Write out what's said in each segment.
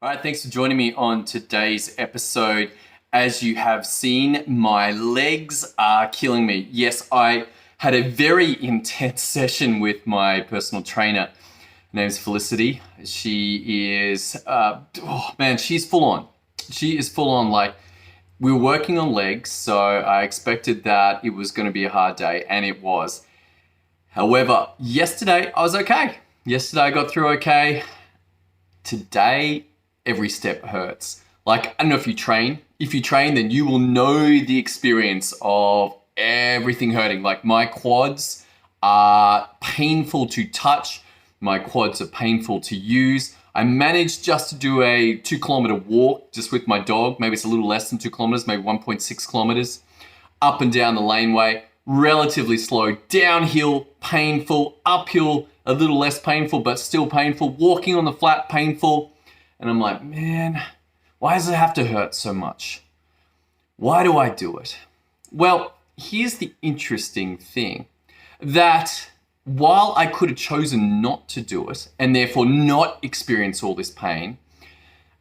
All right, thanks for joining me on today's episode. As you have seen, my legs are killing me. Yes, I had a very intense session with my personal trainer. Her name's Felicity. She is, she's full on. She is full on. Like, we were working on legs, so I expected that it was going to be a hard day, and it was. However, yesterday I was okay. Yesterday I got through okay. Today, every step hurts. Like, I don't know if you train. If you train, then you will know the experience of everything hurting. Like, my quads are painful to touch. My quads are painful to use. I managed just to do a 2-kilometer walk just with my dog. Maybe it's a little less than 2 kilometers, maybe 1.6 kilometers. Up and down the laneway, relatively slow. Downhill, painful. Uphill, a little less painful, but still painful. Walking on the flat, painful. And I'm like, man, why does it have to hurt so much? Why do I do it? Well, here's the interesting thing, that while I could have chosen not to do it and therefore not experience all this pain,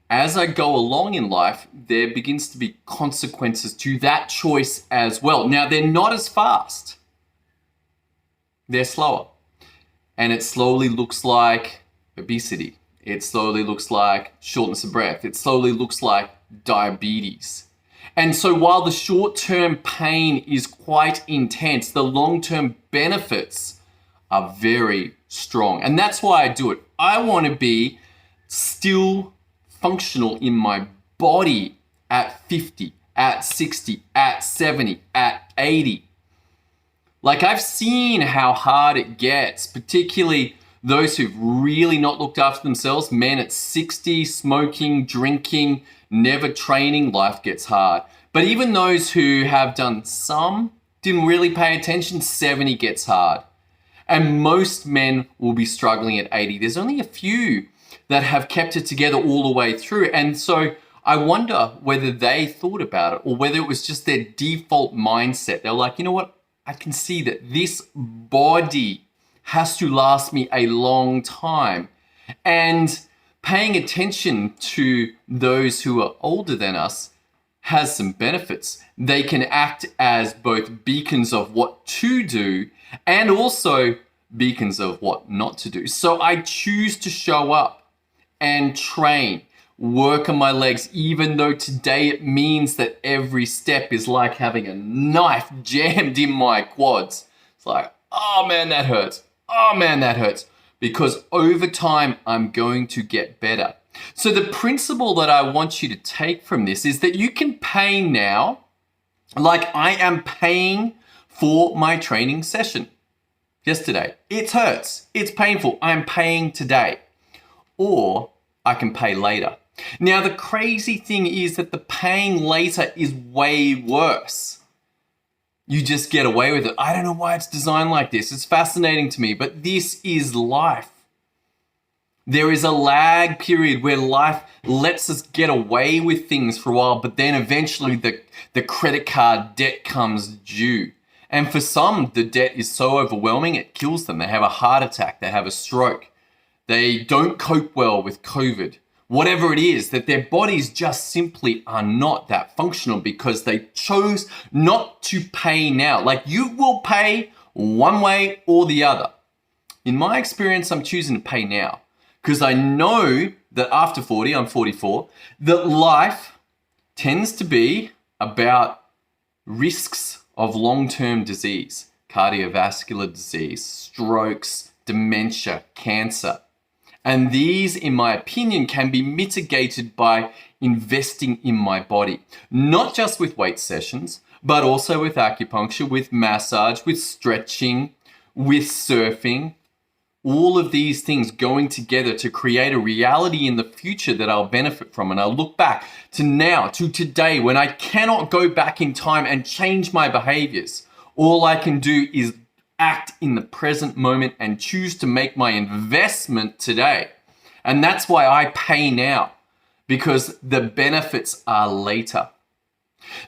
as I go along in life, there begins to be consequences to that choice as well. Now, they're not as fast. They're slower. And it slowly looks like obesity. It slowly looks like shortness of breath. It slowly looks like diabetes. And so while the short-term pain is quite intense, the long-term benefits are very strong. And that's why I do it. I want to be still functional in my body at 50, at 60, at 70, at 80. Like, I've seen how hard it gets, particularly those who've really not looked after themselves. Men at 60, smoking, drinking, never training, life gets hard. But even those who have done some, didn't really pay attention, 70 gets hard. And most men will be struggling at 80. There's only a few that have kept it together all the way through. And so I wonder whether they thought about it or whether it was just their default mindset. They're like, you know what? I can see that this body has to last me a long time. And paying attention to those who are older than us has some benefits. They can act as both beacons of what to do and also beacons of what not to do. So I choose to show up and train, work on my legs, even though today it means that every step is like having a knife jammed in my quads. It's like, oh man, that hurts. Oh man, that hurts. Because over time, I'm going to get better. So the principle that I want you to take from this is that you can pay now, like I am paying for my training session yesterday. It hurts. It's painful. I'm paying today. Or I can pay later. Now, the crazy thing is that the paying later is way worse. You just get away with it. I don't know why it's designed like this. It's fascinating to me, but this is life. There is a lag period where life lets us get away with things for a while, but then eventually the credit card debt comes due. And for some, the debt is so overwhelming, it kills them. They have a heart attack, they have a stroke. They don't cope well with COVID. Whatever it is, that their bodies just simply are not that functional because they chose not to pay now. Like, you will pay one way or the other. In my experience, I'm choosing to pay now because I know that after 40, I'm 44, that life tends to be about risks of long-term disease, cardiovascular disease, strokes, dementia, cancer. And these, in my opinion, can be mitigated by investing in my body. Not just with weight sessions, but also with acupuncture, with massage, with stretching, with surfing. All of these things going together to create a reality in the future that I'll benefit from. And I'll look back to now, to today, when I cannot go back in time and change my behaviors. All I can do is act in the present moment and choose to make my investment today. And that's why I pay now, because the benefits are later.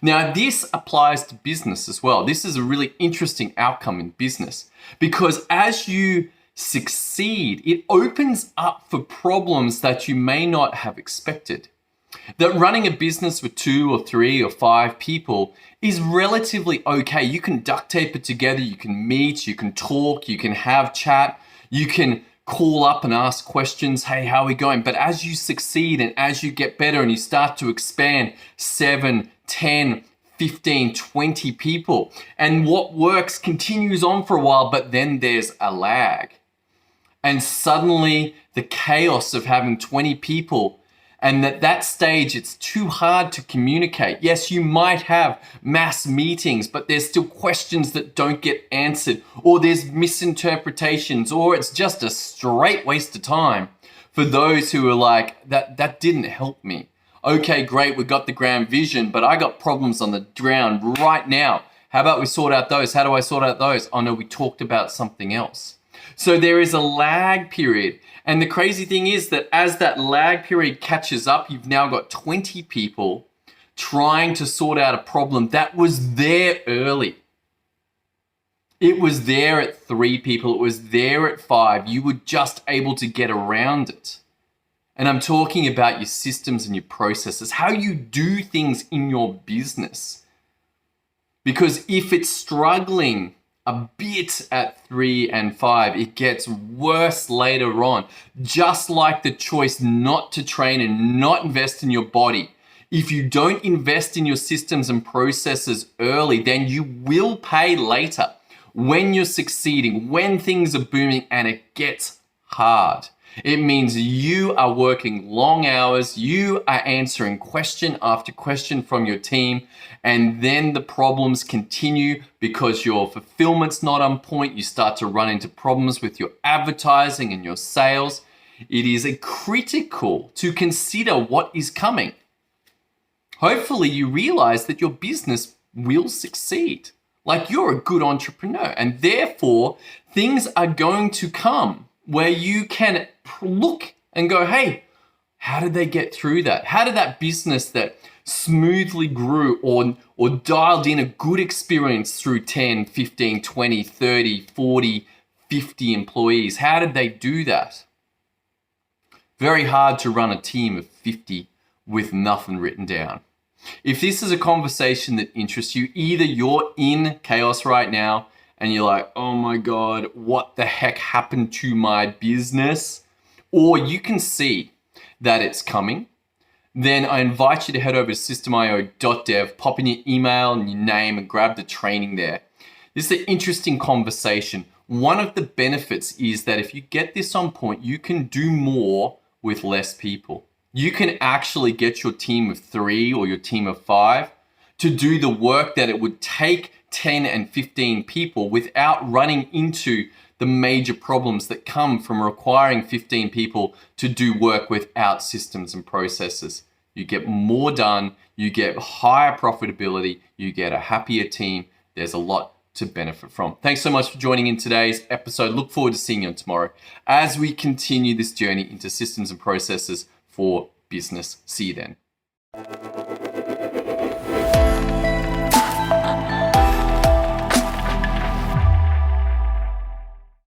Now, this applies to business as well. This is a really interesting outcome in business because as you succeed, it opens up for problems that you may not have expected. That running a business with 2 or 3 or 5 people is relatively okay. You can duct tape it together, you can meet, you can talk, you can have chat, you can call up and ask questions. Hey, how are we going? But as you succeed and as you get better and you start to expand 7, 10, 15, 20 people, and what works continues on for a while, but then there's a lag. And suddenly the chaos of having 20 people, and at that stage, it's too hard to communicate. Yes, you might have mass meetings, but there's still questions that don't get answered, or there's misinterpretations, or it's just a straight waste of time for those who are like, that didn't help me. Okay, great, we got the grand vision, but I got problems on the ground right now. How about we sort out those? How do I sort out those? Oh no, we talked about something else. So there is a lag period. And the crazy thing is that as that lag period catches up, you've now got 20 people trying to sort out a problem that was there early. It was there at 3 people. It was there at 5. You were just able to get around it. And I'm talking about your systems and your processes, how you do things in your business. Because if it's struggling a bit at 3 and 5, it gets worse later on. Just like the choice not to train and not invest in your body. If you don't invest in your systems and processes early, then you will pay later when you're succeeding, when things are booming and it gets hard. It means you are working long hours, you are answering question after question from your team, and then the problems continue because your fulfillment's not on point. You start to run into problems with your advertising and your sales. It is critical to consider what is coming. Hopefully you realize that your business will succeed. Like you're a good entrepreneur, and therefore things are going to come where you can look and go, hey, how did they get through that? How did that business that smoothly grew or dialed in a good experience through 10, 15, 20, 30, 40, 50 employees, how did they do that? Very hard to run a team of 50 with nothing written down. If this is a conversation that interests you, either you're in chaos right now and you're like, oh my God, what the heck happened to my business? Or you can see that it's coming, then I invite you to head over to systemio.dev, pop in your email and your name and grab the training there. This is an interesting conversation. One of the benefits is that if you get this on point, you can do more with less people. You can actually get your team of 3 or your team of 5 to do the work that it would take 10 and 15 people without running into the major problems that come from requiring 15 people to do work without systems and processes. You get more done, you get higher profitability, you get a happier team. There's a lot to benefit from. Thanks so much for joining in today's episode. Look forward to seeing you on tomorrow as we continue this journey into systems and processes for business. See you then.